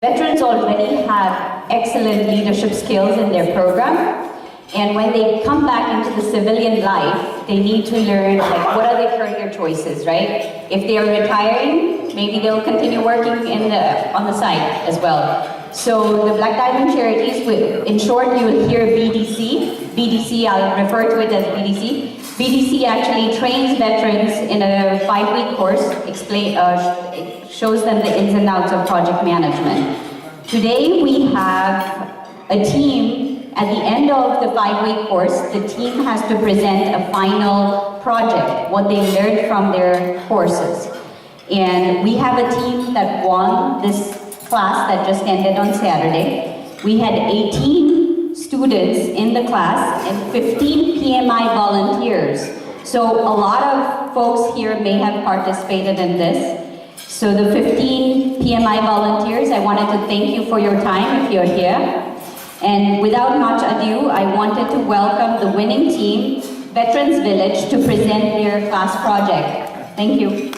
Veterans already have excellent leadership skills in their program, and when they come back into the civilian life, they need to learn like what are their career choices, right? If they are retiring, maybe they'll continue working on the side as well. So the Black Diamond Charities, in short, you will hear BDC. BDC, I'll refer to it as BDC. BDC actually trains veterans in a 5-week course, it shows them the ins and outs of project management. Today we have a team, at the end of the 5-week course, the team has to present a final project, what they learned from their courses. And we have a team that won this class that just ended on Saturday. We had 18 students in the class and 15 PMI volunteers. So a lot of folks here may have participated in this. So the 15 PMI volunteers, I wanted to thank you for your time if you're here. And without much ado, I wanted to welcome the winning team, Veterans Village, to present their class project. Thank you. You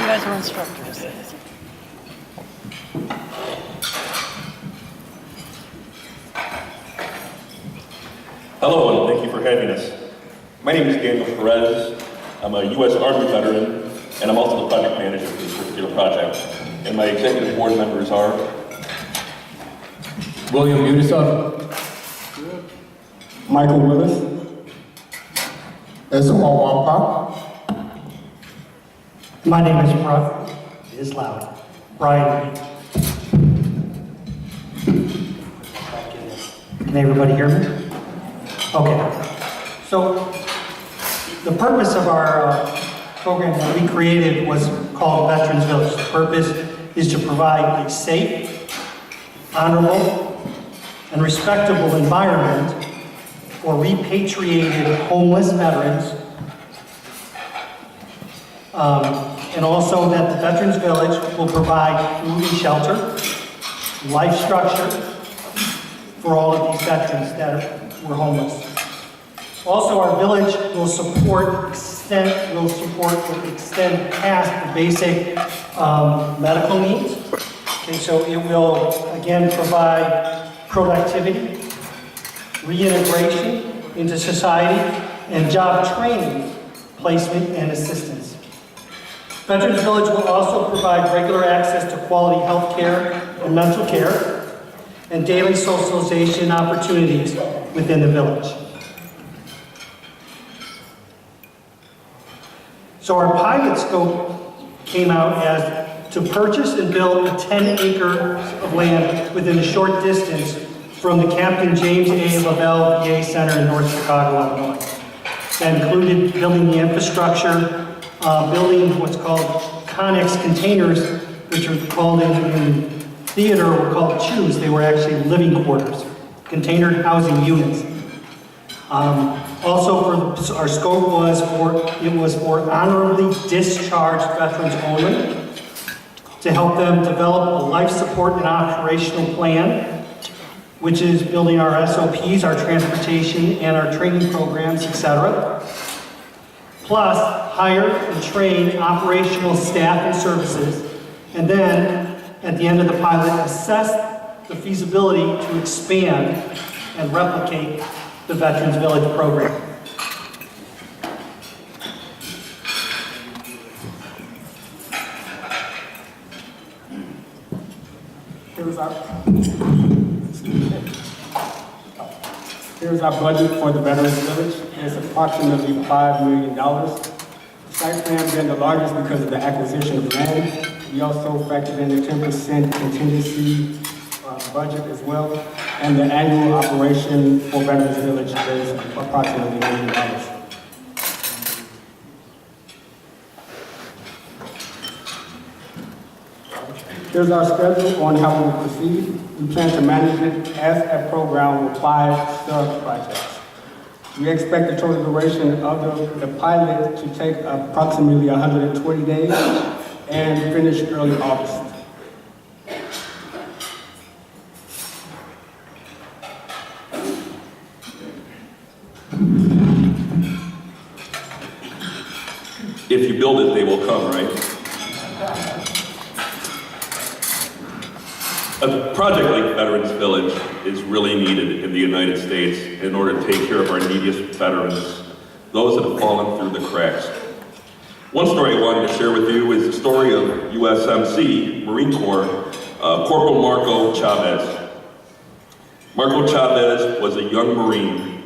guys were instructors. Hello, and thank you for having us. My name is Daniel Perez. I'm a U.S. Army veteran, and I'm also the project manager for this particular project. And my executive board members are William Udisov, Michael Willis, Ezomo Wampa. my name is Brian. It is loud. Brian Reed. Can everybody hear me? Okay. So the purpose of our program that we created was called Veterans Village. The purpose is to provide a safe, honorable, and respectable environment for repatriated homeless veterans, and also that the Veterans Village will provide food and shelter, life structure for all of these veterans that were homeless. Also, our village will extend past the basic medical needs. Okay, so it will again provide productivity, reintegration into society, and job training, placement, and assistance. Veterans Village will also provide regular access to quality health care and mental care, and daily socialization opportunities within the village. So our pilot scope came out as to purchase and build a 10 acres of land within a short distance from the Captain James A. Lavelle VA Center in North Chicago, Illinois. That included building the infrastructure, building what's called Connex containers, which are called in theater were called CHUs. They were actually living quarters, container housing units. Also, our scope was for honorably discharged veterans only, to help them develop a life support and operational plan, which is building our SOPs, our transportation, and our training programs, etc. Plus, hire and train operational staff and services, and then, at the end of the pilot, assess the feasibility to expand and replicate the Veterans Village program. Here's our budget for the Veterans Village. It's approximately $5 million. The site plan being the largest because of the acquisition of land. We also factored in the 10% contingency budget as well. And the annual operation for Veterans Village is approximately $1 million. Here's our schedule on how we proceed. We plan to manage it as a program with 5 sub-projects. We expect the total duration of the pilot to take approximately 120 days and finish early August. If you build it, they will come, right? A project like Veterans Village is really needed in the United States in order to take care of our neediest veterans, those that have fallen through the cracks. One story I wanted to share with you is the story of USMC, Marine Corps, Corporal Marco Chavez. Marco Chavez was a young Marine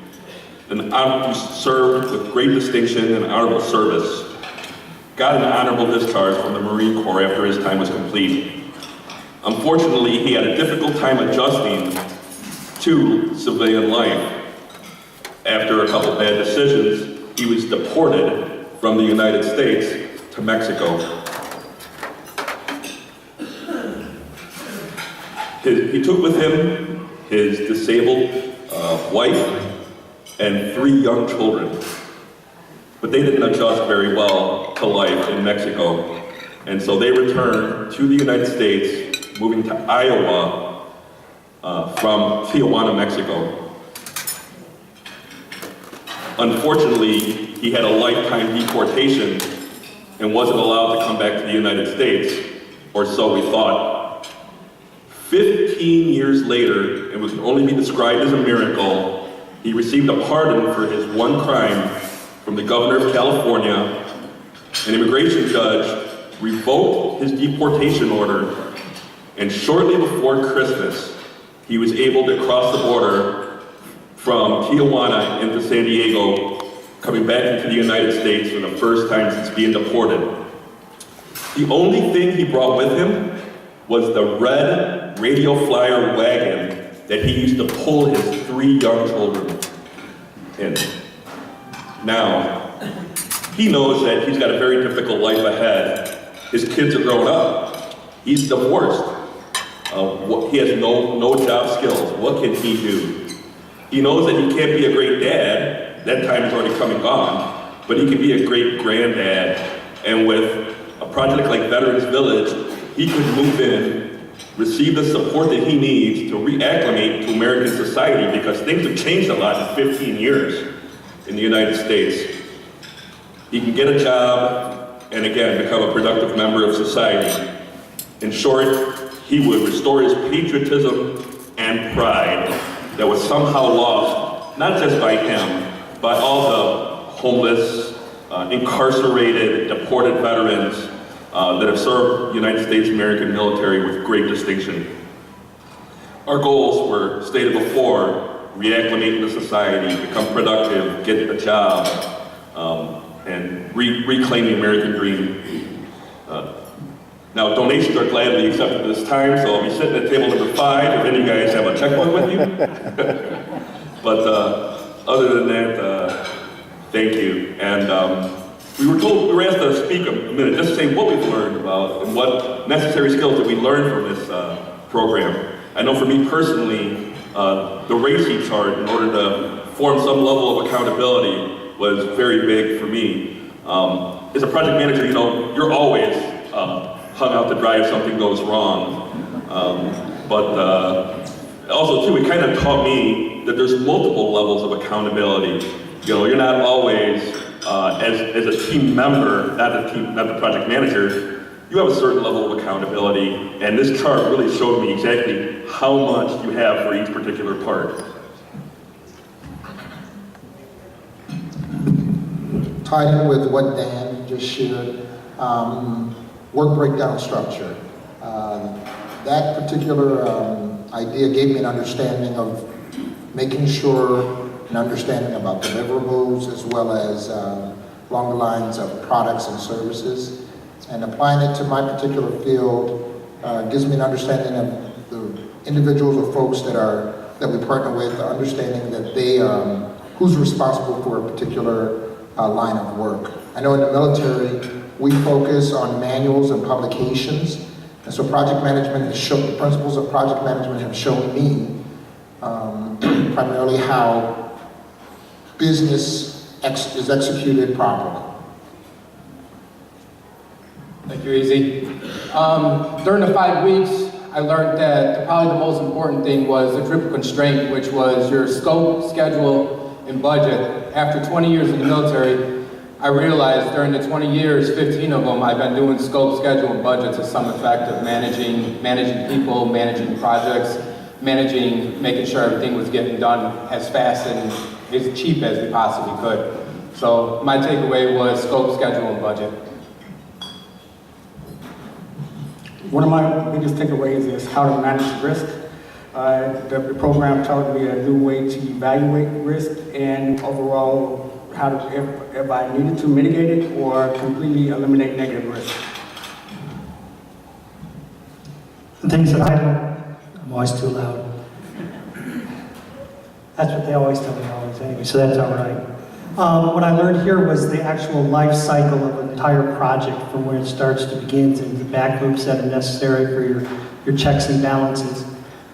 who served with great distinction and honorable service. Got an honorable discharge from the Marine Corps after his time was complete. Unfortunately, he had a difficult time adjusting to civilian life. After a couple bad decisions, he was deported from the United States to Mexico. He took with him his disabled wife and 3 young children. But they didn't adjust very well to life in Mexico. And so they returned to the United States, moving to Iowa from Tijuana, Mexico. Unfortunately, he had a lifetime deportation and wasn't allowed to come back to the United States, or so we thought. 15 years later, it can only be described as a miracle, he received a pardon for his one crime from the governor of California. An immigration judge revoked his deportation order, and shortly before Christmas, he was able to cross the border from Tijuana into San Diego, coming back into the United States for the first time since being deported. The only thing he brought with him was the red Radio Flyer wagon that he used to pull his 3 young children in. Now, he knows that he's got a very difficult life ahead. His kids are growing up. He's divorced. He has no job skills. What can he do? He knows that he can't be a great dad. That time is already come and gone. But he can be a great granddad. And with a project like Veterans Village, he could move in, receive the support that he needs to reacclimate to American society, because things have changed a lot in 15 years in the United States. He can get a job and again become a productive member of society. In short, he would restore his patriotism and pride that was somehow lost, not just by him, but all the homeless, incarcerated, deported veterans that have served the United States American military with great distinction. Our goals were stated before: reacclimate into society, become productive, get a job, and reclaim the American dream. Now, donations are gladly accepted at this time, so I'll be sitting at table number 5 if any of you guys have a checkbook with you. But other than that, thank you. And we were asked to speak a minute, just to say what we've learned about and what necessary skills that we learned from this program. I know for me personally, the RACI chart, in order to form some level of accountability, was very big for me. As a project manager, you know, you're always hung out to dry if something goes wrong. But also too, it kind of taught me that there's multiple levels of accountability. You know, you're not always, as a team member, not the project manager, you have a certain level of accountability, and this chart really showed me exactly how much you have for each particular part. Tied in with what Dan just shared, work breakdown structure. That particular idea gave me an understanding of making sure an understanding about deliverables as well as along the lines of products and services. And applying it to my particular field gives me an understanding of the individuals or folks that we partner with, understanding that they, who's responsible for a particular line of work. I know in the military, we focus on manuals and publications, and so project management has shown, the principles of project management have shown me primarily how business is executed properly. Thank you, Easy. During the 5 weeks, I learned that probably the most important thing was the triple constraint, which was your scope, schedule, and budget. After 20 years in the military, I realized during the 20 years, 15 of them, I've been doing scope, schedule, and budget to some effect of managing people, managing projects, making sure everything was getting done as fast and as cheap as we possibly could. So my takeaway was scope, schedule, and budget. One of my biggest takeaways is how to manage risk. The program taught me a new way to evaluate risk and overall how to, if I needed to mitigate it or completely eliminate negative risk. The things that I learned, I'm always too loud. That's what they always tell me always anyway, so that's all right. What I learned here was the actual life cycle of an entire project from where it starts to begins and the back loops that are necessary for your checks and balances.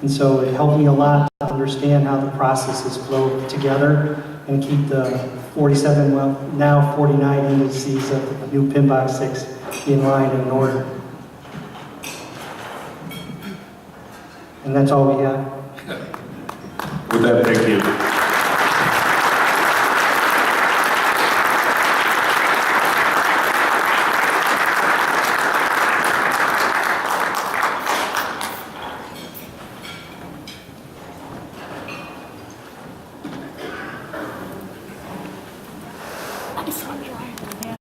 And so it helped me a lot to understand how the processes flow together and keep the 47, well, now 49 indices of the new PMBOK 6 in line and in order. And that's all we have. With that, thank you. Nice one, John.